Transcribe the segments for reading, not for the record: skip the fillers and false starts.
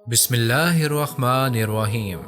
بسم اللہ الرحمن الرحیم۔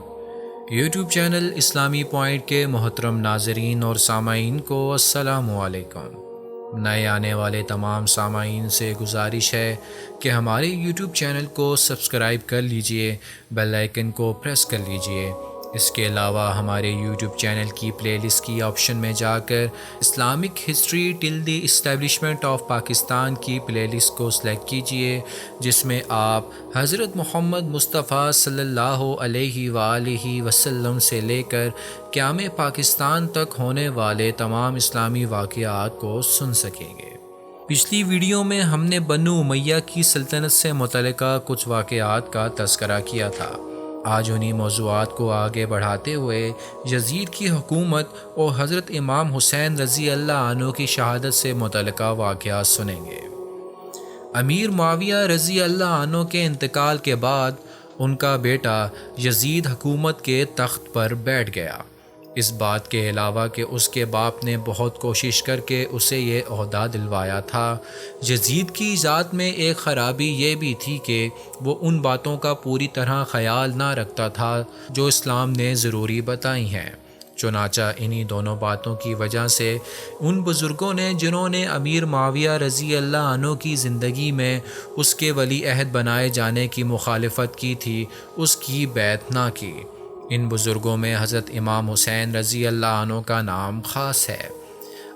یوٹیوب چینل اسلامی پوائنٹ کے محترم ناظرین اور سامعین کو السلام علیکم۔ نئے آنے والے تمام سامعین سے گزارش ہے کہ ہمارے یوٹیوب چینل کو سبسکرائب کر لیجئے، بیل آئیکن کو پریس کر لیجئے۔ اس کے علاوہ ہمارے یوٹیوب چینل کی پلے لسٹ کی آپشن میں جا کر Islamic history till the establishment of Pakistan کی پلے لسٹ کو سلیکٹ کیجئے، جس میں آپ حضرت محمد مصطفیٰ صلی اللہ علیہ وآلہ وسلم سے لے کر قیام پاکستان تک ہونے والے تمام اسلامی واقعات کو سن سکیں گے۔ پچھلی ویڈیو میں ہم نے بنو امیہ کی سلطنت سے متعلقہ کچھ واقعات کا تذکرہ کیا تھا۔ آج انہی موضوعات کو آگے بڑھاتے ہوئے یزید کی حکومت اور حضرت امام حسین رضی اللہ عنہ کی شہادت سے متعلقہ واقعات سنیں گے۔ امیر معاویہ رضی اللہ عنہ کے انتقال کے بعد ان کا بیٹا یزید حکومت کے تخت پر بیٹھ گیا۔ اس بات کے علاوہ کہ اس کے باپ نے بہت کوشش کر کے اسے یہ عہدہ دلوایا تھا، یزید کی ذات میں ایک خرابی یہ بھی تھی کہ وہ ان باتوں کا پوری طرح خیال نہ رکھتا تھا جو اسلام نے ضروری بتائی ہیں۔ چنانچہ انہی دونوں باتوں کی وجہ سے ان بزرگوں نے جنہوں نے امیر معاویہ رضی اللہ عنہ کی زندگی میں اس کے ولی عہد بنائے جانے کی مخالفت کی تھی، اس کی بیعت نہ کی۔ ان بزرگوں میں حضرت امام حسین رضی اللہ عنہ کا نام خاص ہے۔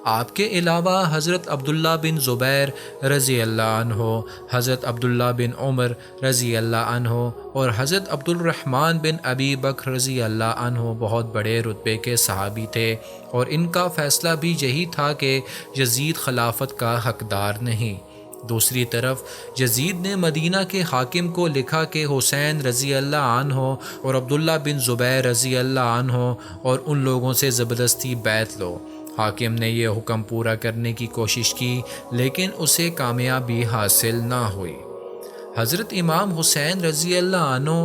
آپ کے علاوہ حضرت عبداللہ بن زبیر رضی اللہ عنہ، حضرت عبداللہ بن عمر رضی اللہ عنہ اور حضرت عبد الرحمن بن ابی بکر رضی اللہ عنہ بہت بڑے رتبے کے صحابی تھے، اور ان کا فیصلہ بھی یہی تھا کہ یزید خلافت کا حقدار نہیں۔ دوسری طرف یزید نے مدینہ کے حاکم کو لکھا کہ حسین رضی اللہ عنہ اور عبداللہ بن زبیر رضی اللہ عنہ اور ان لوگوں سے زبردستی بیعت لو۔ حاکم نے یہ حکم پورا کرنے کی کوشش کی، لیکن اسے کامیابی حاصل نہ ہوئی۔ حضرت امام حسین رضی اللہ عنہ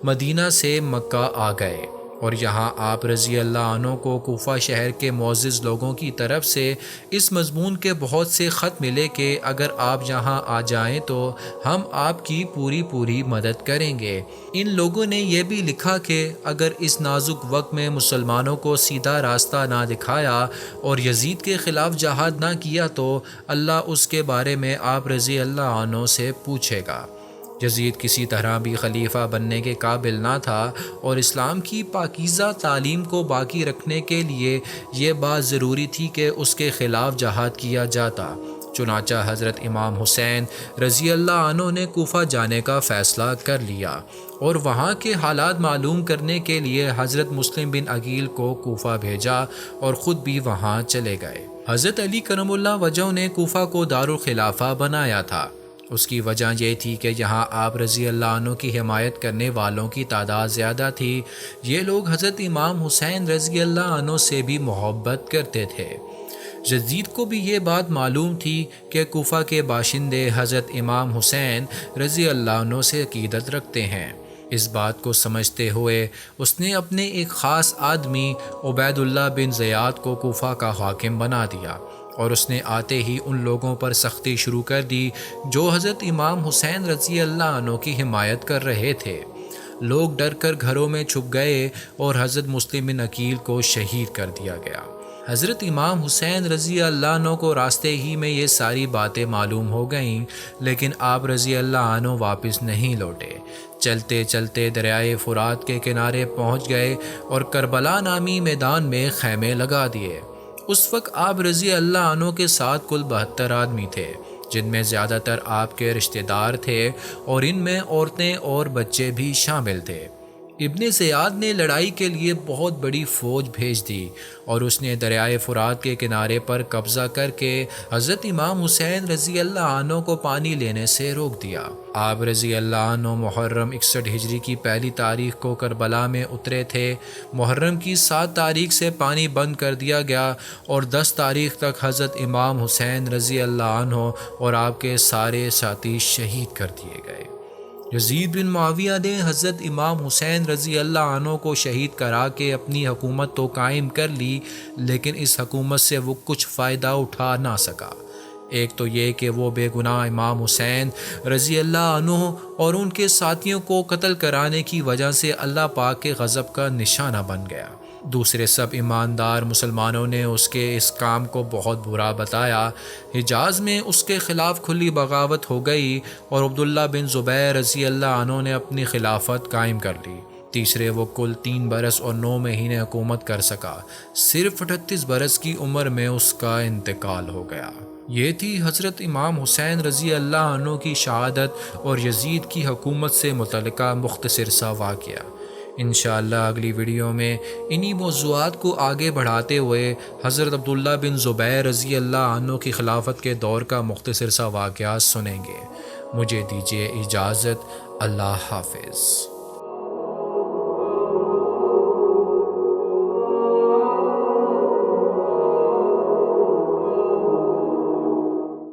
مدینہ سے مکہ آ گئے، اور یہاں آپ رضی اللہ عنہ کو کوفہ شہر کے معزز لوگوں کی طرف سے اس مضمون کے بہت سے خط ملے کہ اگر آپ یہاں آ جائیں تو ہم آپ کی پوری مدد کریں گے۔ ان لوگوں نے یہ بھی لکھا کہ اگر اس نازک وقت میں مسلمانوں کو سیدھا راستہ نہ دکھایا اور یزید کے خلاف جہاد نہ کیا تو اللہ اس کے بارے میں آپ رضی اللہ عنہ سے پوچھے گا۔ یزید کسی طرح بھی خلیفہ بننے کے قابل نہ تھا، اور اسلام کی پاکیزہ تعلیم کو باقی رکھنے کے لیے یہ بات ضروری تھی کہ اس کے خلاف جہاد کیا جاتا۔ چنانچہ حضرت امام حسین رضی اللہ عنہ نے کوفہ جانے کا فیصلہ کر لیا، اور وہاں کے حالات معلوم کرنے کے لیے حضرت مسلم بن عقیل کو کوفہ بھیجا اور خود بھی وہاں چلے گئے۔ حضرت علی کرم اللہ وجہہ نے کوفہ کو دارالخلافہ بنایا تھا۔ اس کی وجہ یہ تھی کہ یہاں آپ رضی اللہ عنہ کی حمایت کرنے والوں کی تعداد زیادہ تھی۔ یہ لوگ حضرت امام حسین رضی اللہ عنہ سے بھی محبت کرتے تھے۔ یزید کو بھی یہ بات معلوم تھی کہ کوفہ کے باشندے حضرت امام حسین رضی اللہ عنہ سے عقیدت رکھتے ہیں۔ اس بات کو سمجھتے ہوئے اس نے اپنے ایک خاص آدمی عبید اللہ بن زیاد کو کوفہ کا حاکم بنا دیا، اور اس نے آتے ہی ان لوگوں پر سختی شروع کر دی جو حضرت امام حسین رضی اللہ عنہ کی حمایت کر رہے تھے۔ لوگ ڈر کر گھروں میں چھپ گئے، اور حضرت مسلم بن عقیل کو شہید کر دیا گیا۔ حضرت امام حسین رضی اللہ عنہ کو راستے ہی میں یہ ساری باتیں معلوم ہو گئیں، لیکن آپ رضی اللہ عنہ واپس نہیں لوٹے۔ چلتے چلتے دریائے فرات کے کنارے پہنچ گئے اور کربلا نامی میدان میں خیمے لگا دیے۔ اس وقت آپ رضی اللہ عنہ کے ساتھ کل 72 آدمی تھے، جن میں زیادہ تر آپ کے رشتہ دار تھے، اور ان میں عورتیں اور بچے بھی شامل تھے۔ ابن زیاد نے لڑائی کے لیے بہت بڑی فوج بھیج دی، اور اس نے دریائے فرات کے کنارے پر قبضہ کر کے حضرت امام حسین رضی اللہ عنہ کو پانی لینے سے روک دیا۔ آپ رضی اللہ عنہ محرم 61 ہجری کی پہلی تاریخ کو کربلا میں اترے تھے۔ محرم کی 7 تاریخ سے پانی بند کر دیا گیا، اور 10 تاریخ تک حضرت امام حسین رضی اللہ عنہ اور آپ کے سارے ساتھی شہید کر دیے گئے۔ یزید بن معاویہ نے حضرت امام حسین رضی اللہ عنہ کو شہید کرا کے اپنی حکومت تو قائم کر لی، لیکن اس حکومت سے وہ کچھ فائدہ اٹھا نہ سکا، ایک تو یہ کہ وہ بے گناہ امام حسین رضی اللہ عنہ اور ان کے ساتھیوں کو قتل کرانے کی وجہ سے اللہ پاک کے غضب کا نشانہ بن گیا۔ دوسرے سب ایماندار مسلمانوں نے اس کے اس کام کو بہت برا بتایا۔ حجاز میں اس کے خلاف کھلی بغاوت ہو گئی اور عبداللہ بن زبیر رضی اللہ عنہ نے اپنی خلافت قائم کر لی۔ تیسرے وہ کل 3 برس اور 9 مہینے حکومت کر سکا۔ صرف 38 برس کی عمر میں اس کا انتقال ہو گیا۔ یہ تھی حضرت امام حسین رضی اللہ عنہ کی شہادت اور یزید کی حکومت سے متعلقہ مختصر سا واقعہ۔ انشاءاللہ اگلی ویڈیو میں انہی موضوعات کو آگے بڑھاتے ہوئے حضرت عبداللہ بن زبیر رضی اللہ عنہ کی خلافت کے دور کا مختصر سا واقعہ سنیں گے۔ مجھے دیجیے اجازت۔ اللہ حافظ۔